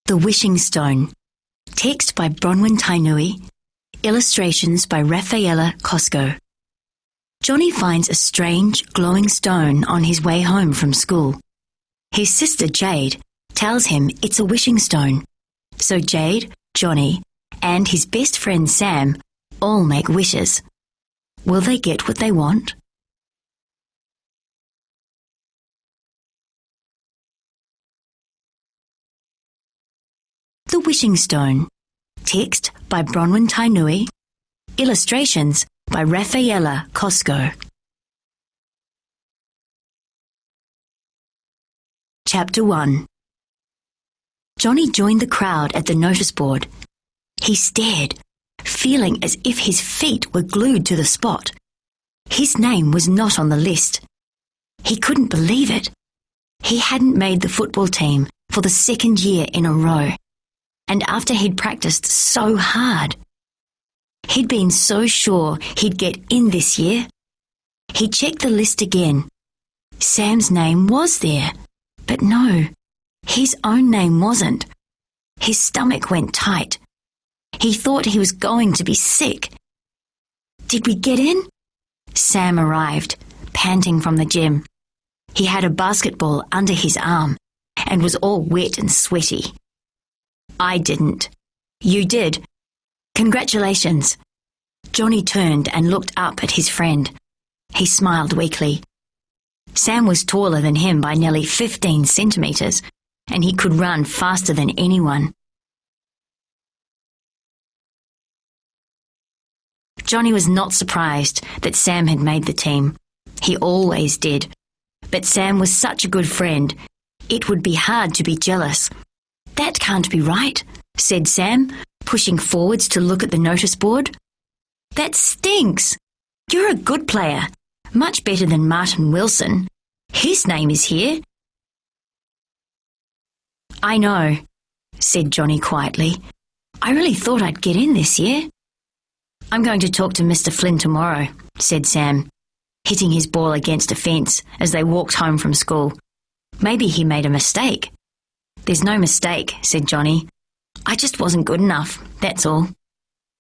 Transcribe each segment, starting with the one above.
The Wishing Stone. Text by Bronwyn Tainui. Illustrations by Raffaella Cosco. Johnny finds a strange, glowing stone on his way home from school. His sister Jade tells him it's a wishing stone. So Jade, Johnny, and his best friend Sam all make wishes. Will they get what they want? The Wishing Stone. Text by Bronwyn Tainui. Illustrations by Raffaella Cosco. Chapter 1. Johnny joined the crowd at the notice board. He stared, feeling as if his feet were glued to the spot. His name was not on the list. He couldn't believe it. He hadn't made the football team for the second year in a row, and after he'd practiced so hard. He'd been so sure he'd get in this year. He checked the list again. Sam's name was there, but no, his own name wasn't. His stomach went tight. He thought he was going to be sick. Did we get in? Sam arrived, panting from the gym. He had a basketball under his arm and was all wet and sweaty. I didn't. You did. Congratulations. Johnny turned and looked up at his friend. He smiled weakly. Sam was taller than him by nearly 15 centimetres, and he could run faster than anyone. Johnny was not surprised that Sam had made the team. He always did. But Sam was such a good friend, it would be hard to be jealous. That can't be right, said Sam, pushing forwards to look at the notice board. That stinks. You're a good player, much better than Martin Wilson. His name is here. I know, said Johnny quietly. I really thought I'd get in this year. I'm going to talk to Mr. Flynn tomorrow, said Sam, hitting his ball against a fence as they walked home from school. Maybe he made a mistake. There's no mistake, said Johnny. I just wasn't good enough, that's all.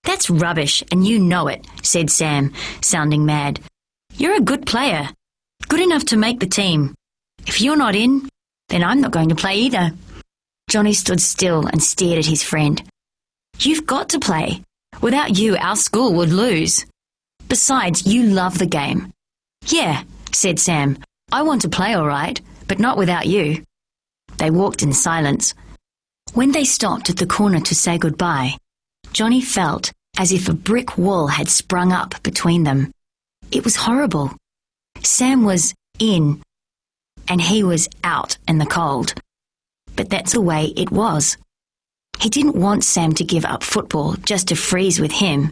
That's rubbish, and you know it, said Sam, sounding mad. You're a good player, good enough to make the team. If you're not in, then I'm not going to play either. Johnny stood still and stared at his friend. You've got to play. Without you, our school would lose. Besides, you love the game. Yeah, said Sam. I want to play all right, but not without you. They walked in silence. When they stopped at the corner to say goodbye, Johnny felt as if a brick wall had sprung up between them. It was horrible. Sam was in, and he was out in the cold. But that's the way it was. He didn't want Sam to give up football just to freeze with him.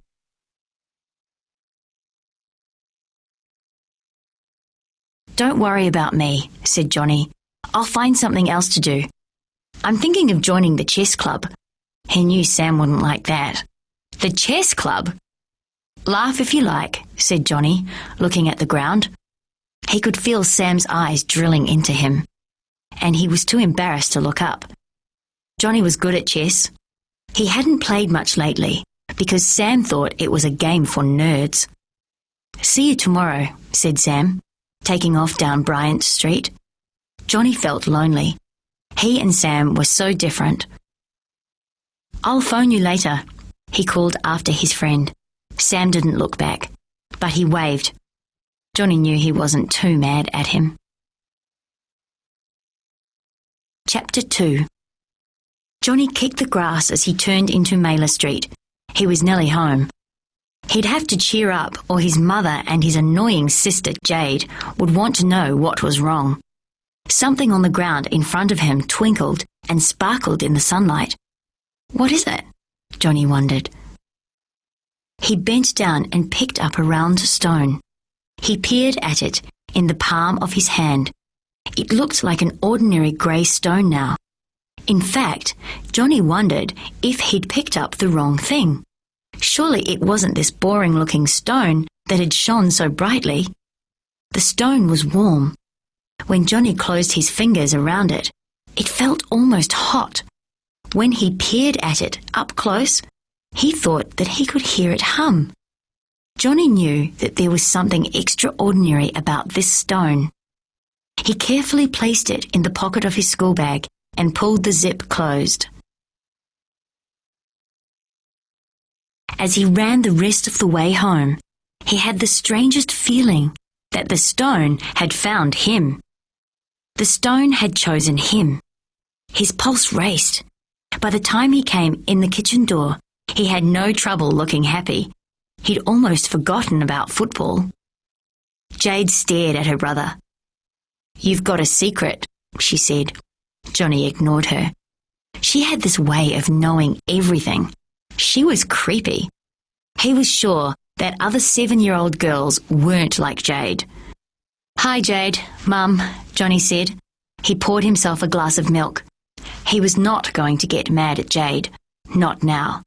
Don't worry about me, said Johnny. I'll find something else to do. I'm thinking of joining the chess club. He knew Sam wouldn't like that. The chess club? Laugh if you like, said Johnny, looking at the ground. He could feel Sam's eyes drilling into him, and he was too embarrassed to look up. Johnny was good at chess. He hadn't played much lately because Sam thought it was a game for nerds. See you tomorrow, said Sam, taking off down Bryant Street. Johnny felt lonely. He and Sam were so different. I'll phone you later, he called after his friend. Sam didn't look back, but he waved. Johnny knew he wasn't too mad at him. Chapter 2. Johnny kicked the grass as he turned into Mailer Street. He was nearly home. He'd have to cheer up, or his mother and his annoying sister Jade would want to know what was wrong. Something on the ground in front of him twinkled and sparkled in the sunlight. What is it? Johnny wondered. He bent down and picked up a round stone. He peered at it in the palm of his hand. It looked like an ordinary grey stone now. In fact, Johnny wondered if he'd picked up the wrong thing. Surely it wasn't this boring-looking stone that had shone so brightly. The stone was warm. When Johnny closed his fingers around it, it felt almost hot. When he peered at it up close, he thought that he could hear it hum. Johnny knew that there was something extraordinary about this stone. He carefully placed it in the pocket of his school bag and pulled the zip closed. As he ran the rest of the way home, he had the strangest feeling that the stone had found him. The stone had chosen him. His pulse raced. By the time he came in the kitchen door, he had no trouble looking happy. He'd almost forgotten about football. Jade stared at her brother. "You've got a secret," she said. Johnny ignored her. She had this way of knowing everything. She was creepy. He was sure that other 7-year-old girls weren't like Jade. "Hi, Jade, Mum," Johnny said. He poured himself a glass of milk. He was not going to get mad at Jade. Not now.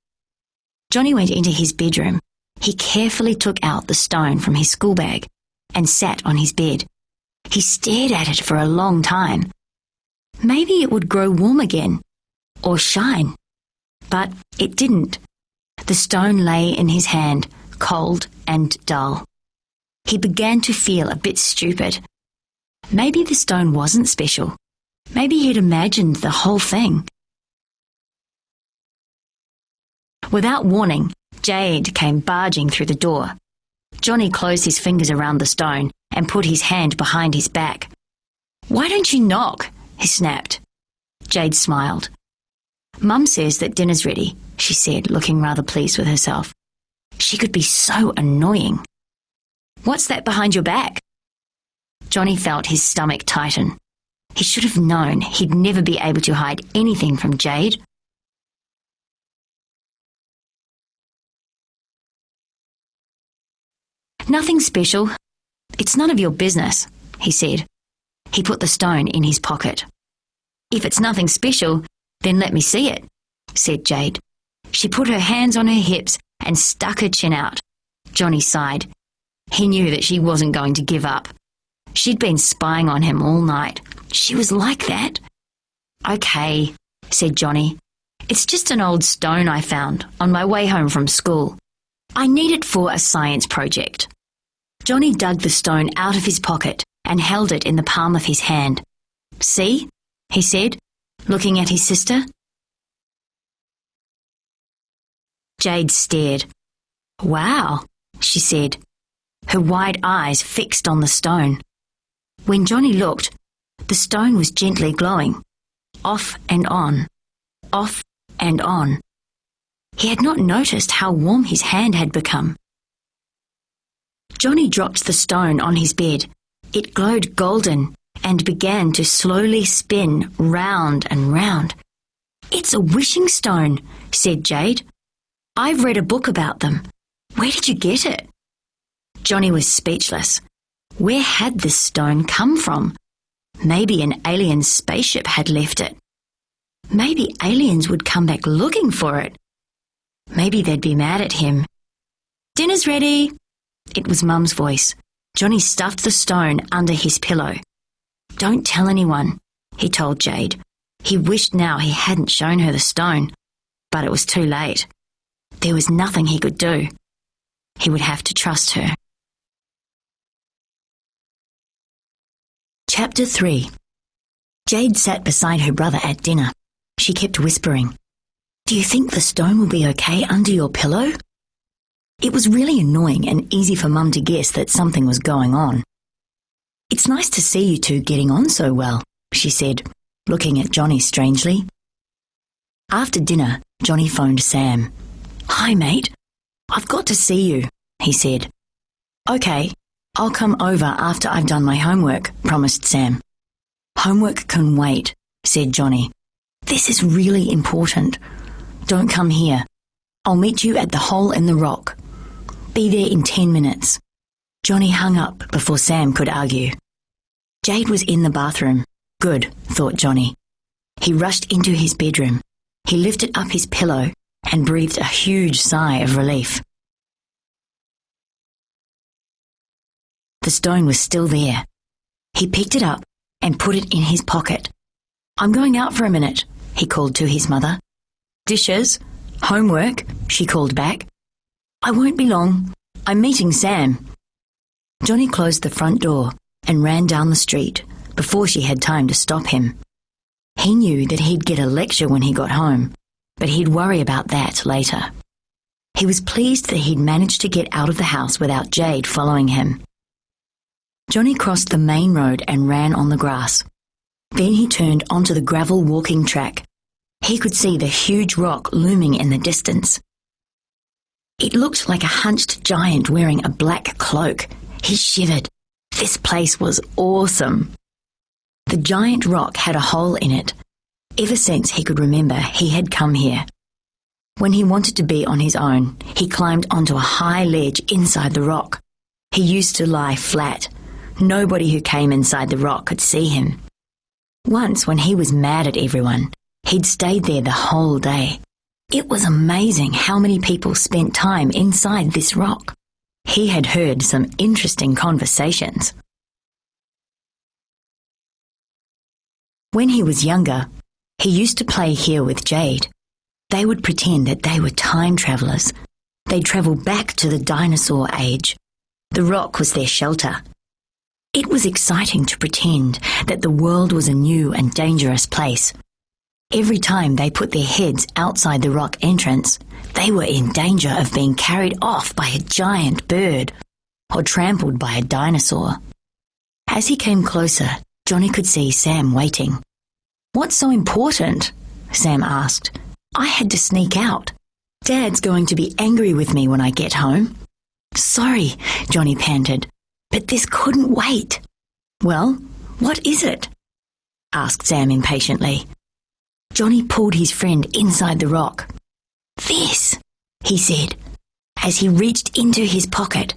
Johnny went into his bedroom. He carefully took out the stone from his school bag and sat on his bed. He stared at it for a long time. Maybe it would grow warm again, or shine. But it didn't. The stone lay in his hand, cold and dull. He began to feel a bit stupid. Maybe the stone wasn't special. Maybe he'd imagined the whole thing. Without warning, Jade came barging through the door. Johnny closed his fingers around the stone and put his hand behind his back. "Why don't you knock?" he snapped. Jade smiled. "Mum says that dinner's ready," she said, looking rather pleased with herself. She could be so annoying. "What's that behind your back?" Johnny felt his stomach tighten. He should have known he'd never be able to hide anything from Jade. "Nothing special. It's none of your business," he said. He put the stone in his pocket. "If it's nothing special, then let me see it," said Jade. She put her hands on her hips and stuck her chin out. Johnny sighed. He knew that she wasn't going to give up. She'd been spying on him all night. She was like that. "Okay," said Johnny. "It's just an old stone I found on my way home from school. I need it for a science project." Johnny dug the stone out of his pocket and held it in the palm of his hand. "See?" he said, looking at his sister. Jade stared. "Wow," she said, her wide eyes fixed on the stone. When Johnny looked, the stone was gently glowing, off and on, off and on. He had not noticed how warm his hand had become. Johnny dropped the stone on his bed. It glowed golden and began to slowly spin round and round. "It's a wishing stone," said Jade. "I've read a book about them. Where did you get it?" Johnny was speechless. Where had this stone come from? Maybe an alien spaceship had left it. Maybe aliens would come back looking for it. Maybe they'd be mad at him. "Dinner's ready." It was Mum's voice. Johnny stuffed the stone under his pillow. "Don't tell anyone," he told Jade. He wished now he hadn't shown her the stone, but it was too late. There was nothing he could do. He would have to trust her. Chapter 3. Jade sat beside her brother at dinner. She kept whispering, "Do you think the stone will be okay under your pillow?" It was really annoying and easy for Mum to guess that something was going on. "It's nice to see you two getting on so well," she said, looking at Johnny strangely. After dinner, Johnny phoned Sam. "Hi, mate. I've got to see you," he said. "Okay, I'll come over after I've done my homework," promised Sam. "Homework can wait," said Johnny. "This is really important. Don't come here. I'll meet you at the hole in the rock. Be there in 10 minutes. Johnny hung up before Sam could argue. Jade was in the bathroom. Good, thought Johnny. He rushed into his bedroom. He lifted up his pillow and breathed a huge sigh of relief. The stone was still there. He picked it up and put it in his pocket. "I'm going out for a minute," he called to his mother. Dishes? Homework? She called back. I won't be long. I'm meeting Sam. Johnny closed the front door and ran down the street before she had time to stop him. He knew that he'd get a lecture when he got home, but he'd worry about that later. He was pleased that he'd managed to get out of the house without Jade following him. Johnny crossed the main road and ran on the grass. Then he turned onto the gravel walking track. He could see the huge rock looming in the distance. It looked like a hunched giant wearing a black cloak. He shivered. This place was awesome. The giant rock had a hole in it. Ever since he could remember, he had come here. When he wanted to be on his own, he climbed onto a high ledge inside the rock. He used to lie flat. Nobody who came inside the rock could see him. Once, when he was mad at everyone, he'd stayed there the whole day. It was amazing how many people spent time inside this rock. He had heard some interesting conversations. When he was younger, he used to play here with Jade. They would pretend that they were time travelers. They'd travel back to the dinosaur age. The rock was their shelter. It was exciting to pretend that the world was a new and dangerous place. Every time they put their heads outside the rock entrance, they were in danger of being carried off by a giant bird or trampled by a dinosaur. As he came closer, Johnny could see Sam waiting. "What's so important?" Sam asked. "I had to sneak out. Dad's going to be angry with me when I get home." "Sorry," Johnny panted, "but this couldn't wait." "Well, what is it?" asked Sam impatiently. Johnny pulled his friend inside the rock. "This," he said, as he reached into his pocket.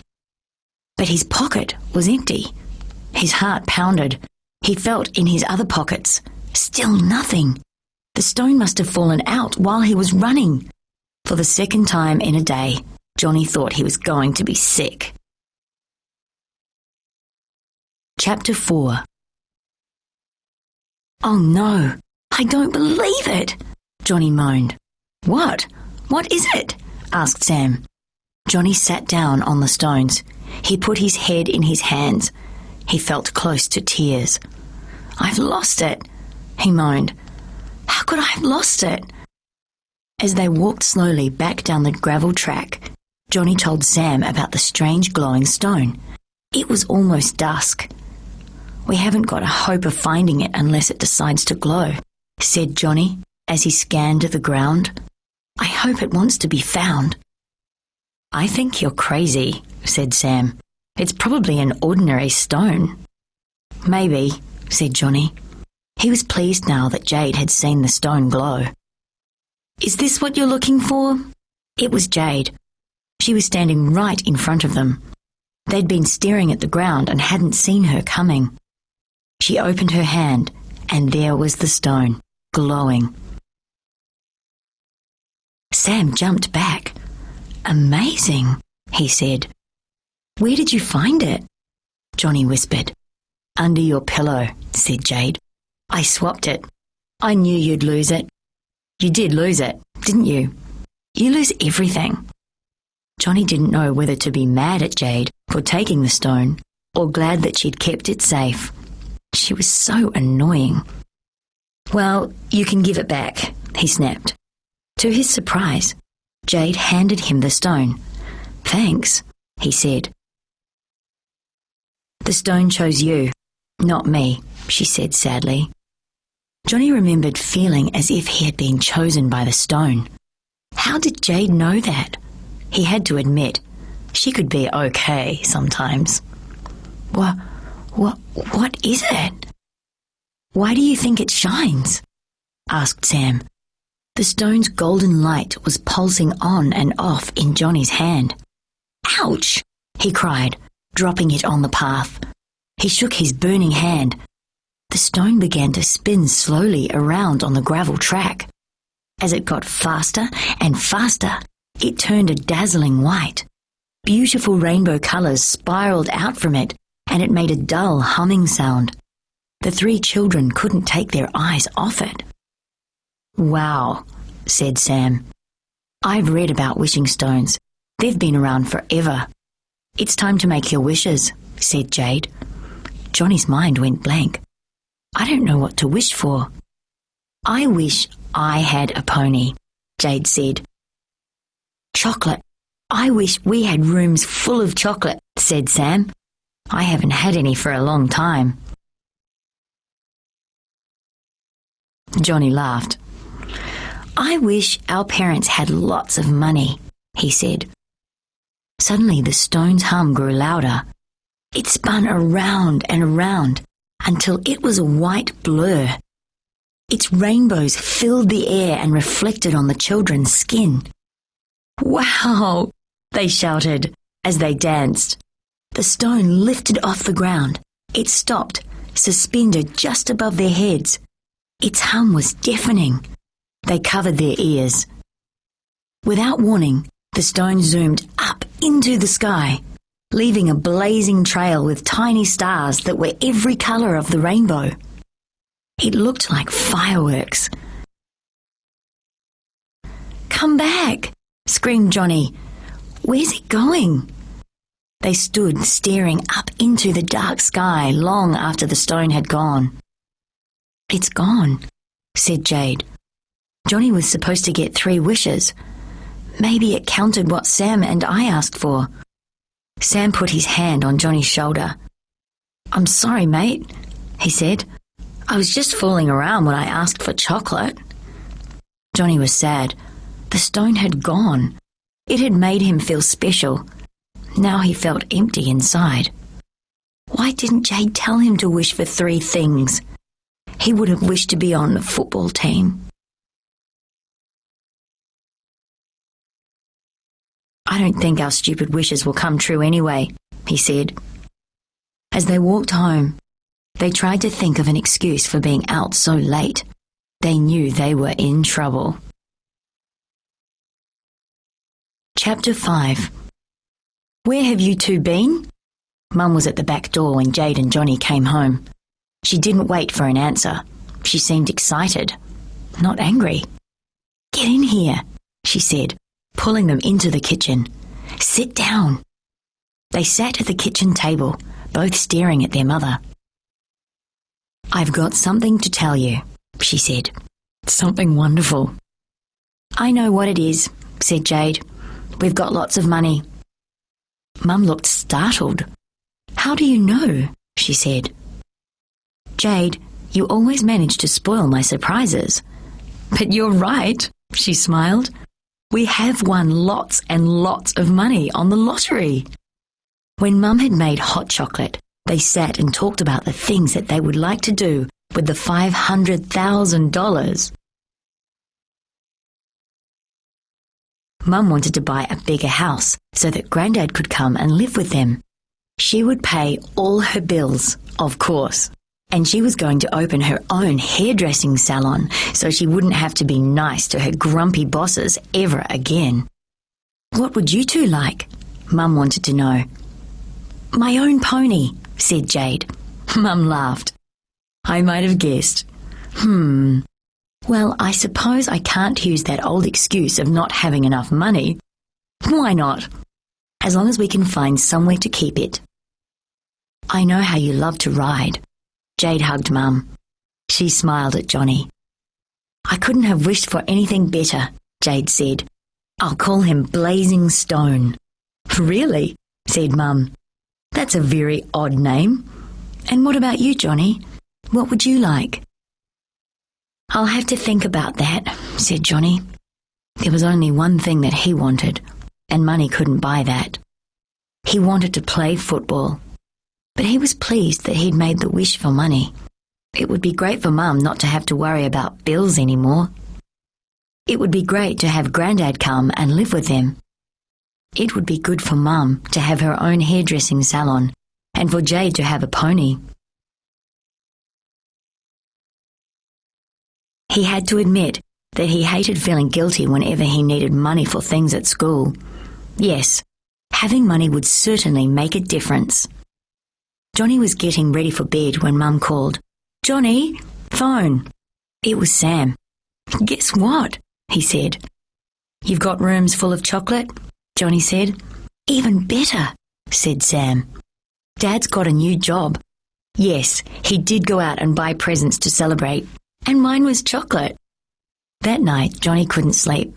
But his pocket was empty. His heart pounded. He felt in his other pockets. Still nothing. The stone must have fallen out while he was running. For the second time in a day, Johnny thought he was going to be sick. Chapter 4. "Oh no, I don't believe it," Johnny moaned. "What? What is it?" asked Sam. Johnny sat down on the stones. He put his head in his hands. He felt close to tears. "I've lost it," he moaned. "How could I have lost it?" As they walked slowly back down the gravel track, Johnny told Sam about the strange glowing stone. It was almost dusk. "We haven't got a hope of finding it unless it decides to glow," said Johnny as he scanned the ground. "I hope it wants to be found." "I think you're crazy," said Sam. "It's probably an ordinary stone." "Maybe," said Johnny. He was pleased now that Jade had seen the stone glow. "Is this what you're looking for?" It was Jade. She was standing right in front of them. They'd been staring at the ground and hadn't seen her coming. She opened her hand, and there was the stone, glowing. Sam jumped back. "Amazing," he said. "Where did you find it?" Johnny whispered. "Under your pillow," said Jade. "I swapped it. I knew you'd lose it." "You did lose it, didn't you?" "You lose everything." Johnny didn't know whether to be mad at Jade for taking the stone or glad that she'd kept it safe. She was so annoying. "Well, you can give it back," he snapped. To his surprise, Jade handed him the stone. "Thanks," he said. "The stone chose you, not me," she said sadly. Johnny remembered feeling as if he had been chosen by the stone. How did Jade know that? He had to admit, she could be okay sometimes. What is it?" "Why do you think it shines?" asked Sam. The stone's golden light was pulsing on and off in Johnny's hand. "Ouch!" he cried, dropping it on the path. He shook his burning hand. The stone began to spin slowly around on the gravel track. As it got faster and faster, it turned a dazzling white. Beautiful rainbow colours spiraled out from it, and it made a dull humming sound. The three children couldn't take their eyes off it. "Wow," said Sam. "I've read about wishing stones. They've been around forever." "It's time to make your wishes," said Jade. Johnny's mind went blank. "I don't know what to wish for." "I wish I had a pony," Jade said. "Chocolate. I wish we had rooms full of chocolate," said Sam. "I haven't had any for a long time." Johnny laughed. "I wish our parents had lots of money," he said. Suddenly the stone's hum grew louder. It spun around and around until it was a white blur. Its rainbows filled the air and reflected on the children's skin. "Wow!" they shouted as they danced. The stone lifted off the ground. It stopped, suspended just above their heads. Its hum was deafening. They covered their ears. Without warning, the stone zoomed up into the sky, leaving a blazing trail with tiny stars that were every color of the rainbow. It looked like fireworks. "Come back!" screamed Johnny. "Where's it going?" They stood staring up into the dark sky long after the stone had gone. "It's gone," said Jade. "Johnny was supposed to get 3 wishes. Maybe it counted what Sam and I asked for." Sam put his hand on Johnny's shoulder. "I'm sorry, mate," he said. "I was just fooling around when I asked for chocolate." Johnny was sad. The stone had gone. It had made him feel special. Now he felt empty inside. Why didn't Jade tell him to wish for 3 things? He would have wished to be on the football team. "I don't think our stupid wishes will come true anyway," he said. As they walked home, they tried to think of an excuse for being out so late. They knew they were in trouble. Chapter 5. "Where have you two been?" Mum was at the back door when Jade and Johnny came home. She didn't wait for an answer. She seemed excited, not angry. "Get in here," she said, pulling them into the kitchen. "Sit down." They sat at the kitchen table, both staring at their mother. "I've got something to tell you," she said. "Something wonderful." "I know what it is," said Jade. "We've got lots of money." Mum looked startled. "How do you know?" she said. "Jade, you always manage to spoil my surprises." "But you're right," she smiled. "We have won lots and lots of money on the lottery." When Mum had made hot chocolate, they sat and talked about the things that they would like to do with the $500,000. Mum wanted to buy a bigger house so that Grandad could come and live with them. She would pay all her bills, of course, and she was going to open her own hairdressing salon so she wouldn't have to be nice to her grumpy bosses ever again. "What would you two like?" Mum wanted to know. "My own pony," said Jade. Mum laughed. "I might have guessed. Well, I suppose I can't use that old excuse of not having enough money." "Why not?" "As long as we can find somewhere to keep it." "I know how you love to ride." Jade hugged Mum. She smiled at Johnny. "I couldn't have wished for anything better," Jade said. "I'll call him Blazing Stone." "Really?" said Mum. "That's a very odd name. And what about you, Johnny? What would you like?" "I'll have to think about that," said Johnny. There was only one thing that he wanted, and money couldn't buy that. He wanted to play football, but he was pleased that he'd made the wish for money. It would be great for Mum not to have to worry about bills anymore. It would be great to have Grandad come and live with them. It would be good for Mum to have her own hairdressing salon, and for Jade to have a pony. He had to admit that he hated feeling guilty whenever he needed money for things at school. Yes, having money would certainly make a difference. Johnny was getting ready for bed when Mum called. "Johnny, phone." It was Sam. "Guess what?" he said. "You've got rooms full of chocolate?" Johnny said. "Even better," said Sam. "Dad's got a new job." Yes, he did go out and buy presents to celebrate, and mine was chocolate. That night, Johnny couldn't sleep.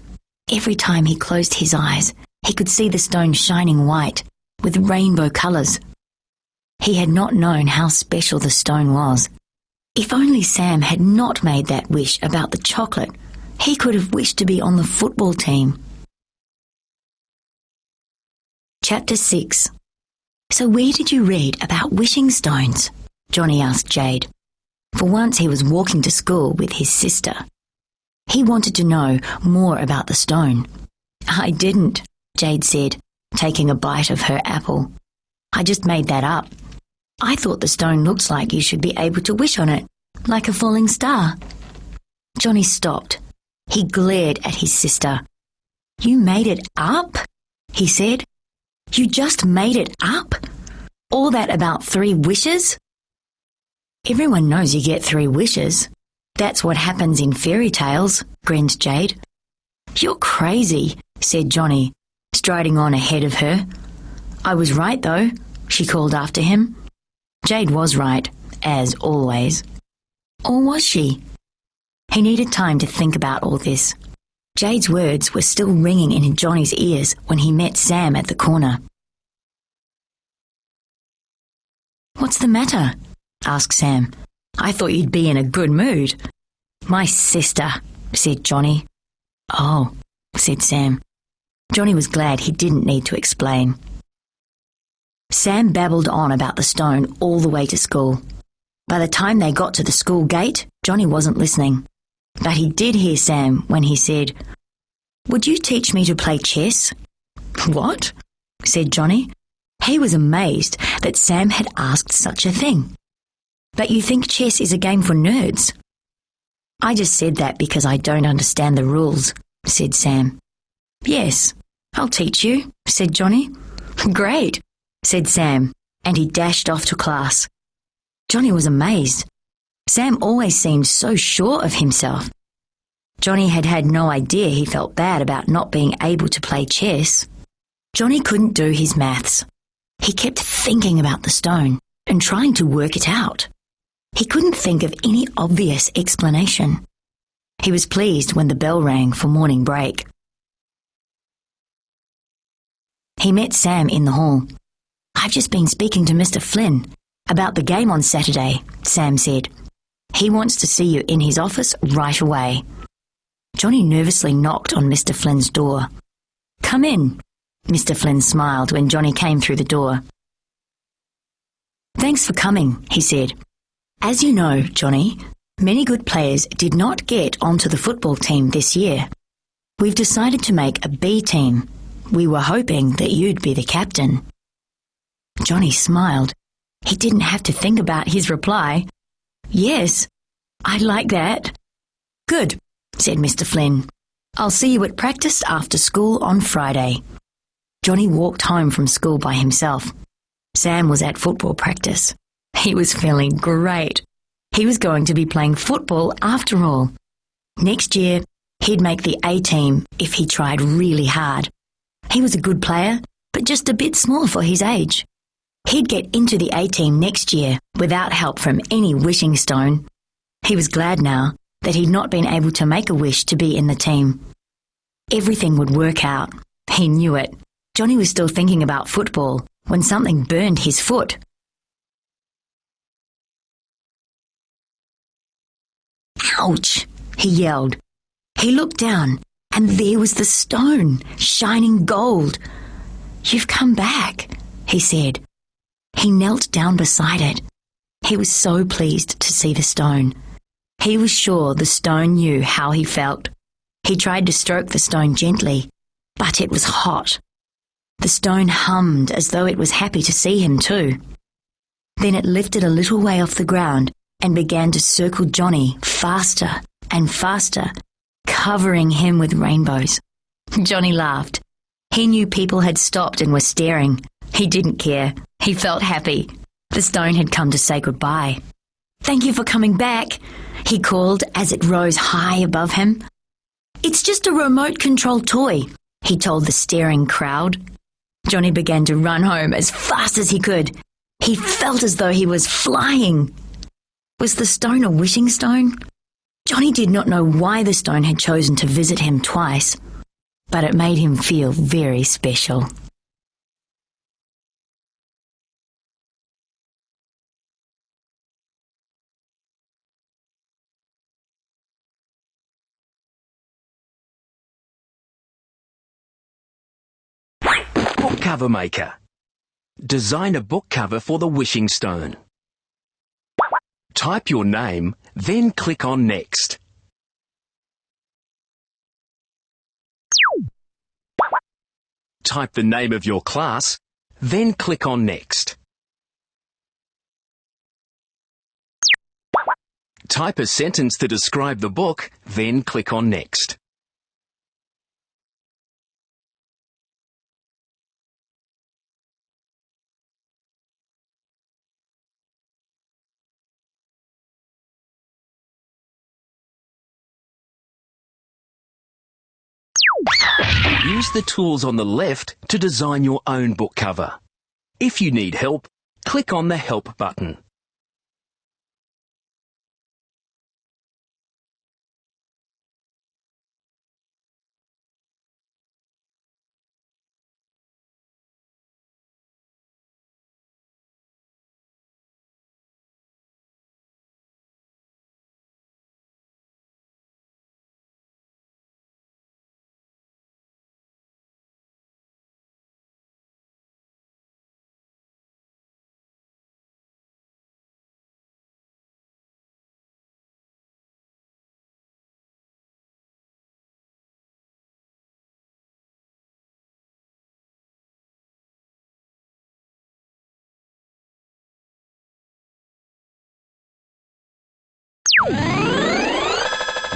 Every time he closed his eyes, he could see the stone shining white, with rainbow colours. He had not known how special the stone was. If only Sam had not made that wish about the chocolate, he could have wished to be on the football team. Chapter 6. "So where did you read about wishing stones?" Johnny asked Jade. For once he was walking to school with his sister. He wanted to know more about the stone. "I didn't," Jade said, taking a bite of her apple. "I just made that up. I thought the stone looks like you should be able to wish on it, like a falling star." Johnny stopped. He glared at his sister. "You made it up?" he said. "You just made it up? All that about 3 wishes?" "Everyone knows you get 3 wishes. That's what happens in fairy tales," grinned Jade. "You're crazy," said Johnny, striding on ahead of her. "I was right, though," she called after him. Jade was right, as always. Or was she? He needed time to think about all this. Jade's words were still ringing in Johnny's ears when he met Sam at the corner. "What's the matter?" asked Sam. "I thought you'd be in a good mood." "My sister," said Johnny. "Oh," said Sam. Johnny was glad he didn't need to explain. Sam babbled on about the stone all the way to school. By the time they got to the school gate, Johnny wasn't listening. But he did hear Sam when he said, "Would you teach me to play chess?" "What?" said Johnny. He was amazed that Sam had asked such a thing. "But you think chess is a game for nerds?" "I just said that because I don't understand the rules," said Sam. "Yes, I'll teach you," said Johnny. "Great," said Sam, and he dashed off to class. Johnny was amazed. Sam always seemed so sure of himself. Johnny had had no idea he felt bad about not being able to play chess. Johnny couldn't do his maths. He kept thinking about the stone and trying to work it out. He couldn't think of any obvious explanation. He was pleased when the bell rang for morning break. He met Sam in the hall. "I've just been speaking to Mr. Flynn about the game on Saturday," Sam said. "He wants to see you in his office right away." Johnny nervously knocked on Mr. Flynn's door. "Come in," Mr. Flynn smiled when Johnny came through the door. "Thanks for coming," he said. "As you know, Johnny, many good players did not get onto the football team this year. We've decided to make a B team. We were hoping that you'd be the captain." Johnny smiled. He didn't have to think about his reply. "Yes, I'd like that." "Good," said Mr. Flynn. "I'll see you at practice after school on Friday." Johnny walked home from school by himself. Sam was at football practice. He was feeling great. He was going to be playing football after all. Next year, he'd make the A team if he tried really hard. He was a good player, but just a bit small for his age. He'd get into the A team next year without help from any wishing stone. He was glad now that he'd not been able to make a wish to be in the team. Everything would work out. He knew it. Johnny was still thinking about football when something burned his foot. "Ouch!" he yelled. He looked down, and there was the stone, shining gold. "You've come back," he said. He knelt down beside it. He was so pleased to see the stone. He was sure the stone knew how he felt. He tried to stroke the stone gently, but it was hot. The stone hummed as though it was happy to see him too. Then it lifted a little way off the ground and began to circle Johnny faster and faster, covering him with rainbows. Johnny laughed. He knew people had stopped and were staring. He didn't care. He felt happy. The stone had come to say goodbye. "Thank you for coming back," he called as it rose high above him. It's just a remote-control toy, he told the staring crowd. Johnny began to run home as fast as he could. He felt as though he was flying. Was the stone a wishing stone? Johnny did not know why the stone had chosen to visit him twice, but it made him feel very special. Book cover maker. Design a book cover for the wishing stone. Type your name, then click on Next. Type the name of your class, then click on Next. Type a sentence to describe the book, then click on Next. Use the tools on the left to design your own book cover. If you need help, click on the Help button.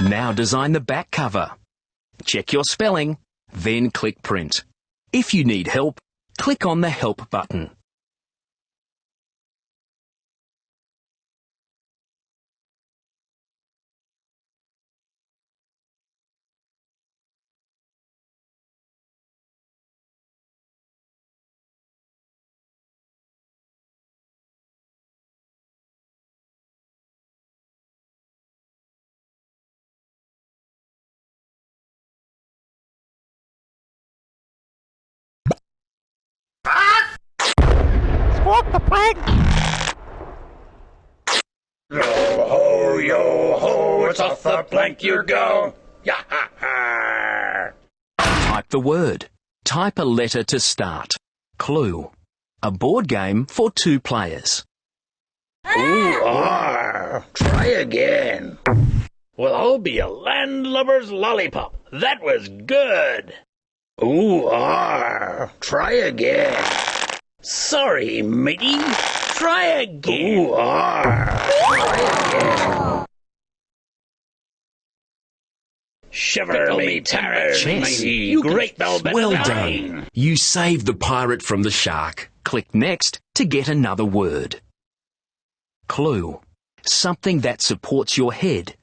Now design the back cover. Check your spelling, then click Print. If you need help, click on the Help button. Yo-ho, it's off the plank you go. Ya-ha-ha. Type the word. Type a letter to start. Clue. A board game for 2 players. Ooh-ah. Try again. Well, I'll be a landlubber's lollipop. That was good. Ooh-ah. Try again. Sorry, matey. Try again. Ooh-ah. Try again. Shiver me timbers, matey. You great bell better Well than done. mine. You saved the pirate from the shark. Click Next to get another word. Clue. Something that supports your head.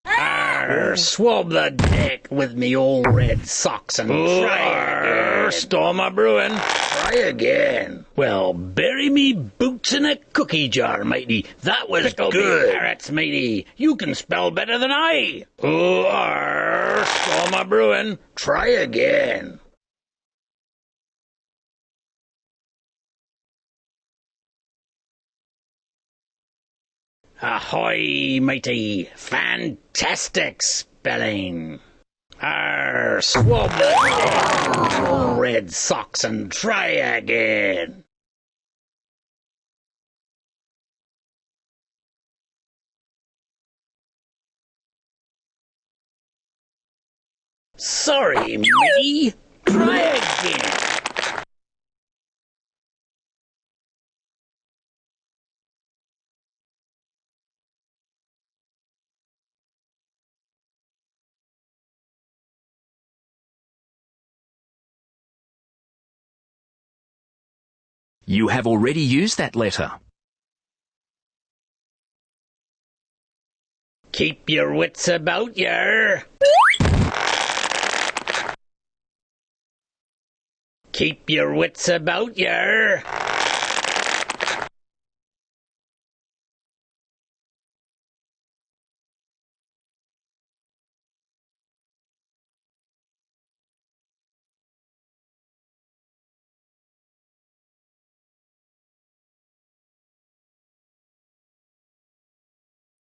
Arr, swab the deck with me old red socks and try again. Storm a brewing. Try again. Well, bury me boots in a cookie jar, matey. That was good. Me parrots, matey. You can spell better than I. Storm a brewing. Try again. Ahoy, matey. Fantastic spelling. Arr, swab the deck, old red socks and try again. Sorry, matey. Try again. You have already used that letter. Keep your wits about yer. Keep your wits about yer.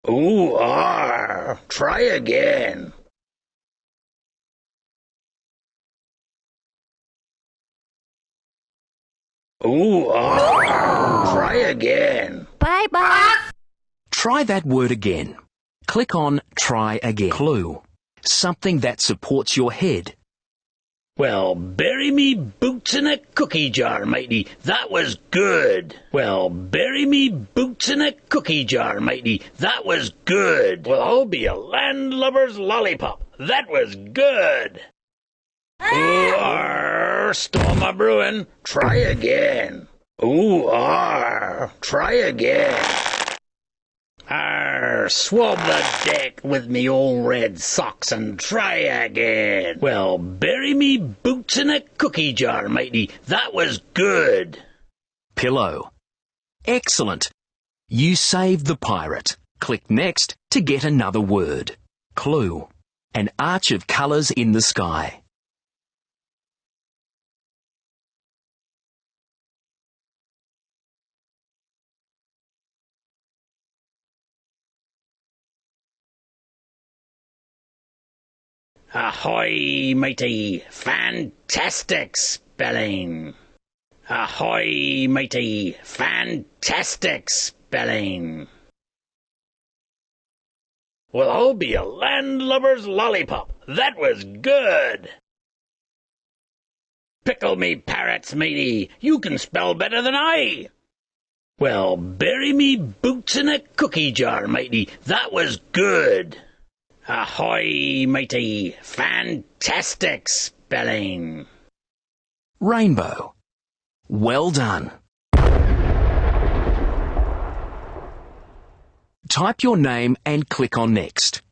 Ooh, try again. Ooh, try again. Bye-bye. Try that word again. Click on Try Again. Clue. Something that supports your head. Well, bury me boots in a cookie jar, matey. That was good. Well, bury me boots in a cookie jar, matey. That was good. Well, I'll be a landlubber's lollipop. That was good. Ooh, storm a brewing. Try again. Ooh, try again. Swab the deck with me old red socks and try again. Well, bury me boots in a cookie jar, matey. That was good. Pillow. Excellent. You saved the pirate. Click Next to get another word. Clue. An arch of colours in the sky. Ahoy, matey. Fantastic spelling. Ahoy, matey. Fantastic spelling. Well, I'll be a landlubber's lollipop. That was good. Pickle me parrots, matey. You can spell better than I. Well, bury me boots in a cookie jar, matey. That was good. Ahoy, matey. Fantastic spelling. Rainbow. Well done. Type your name and click on Next.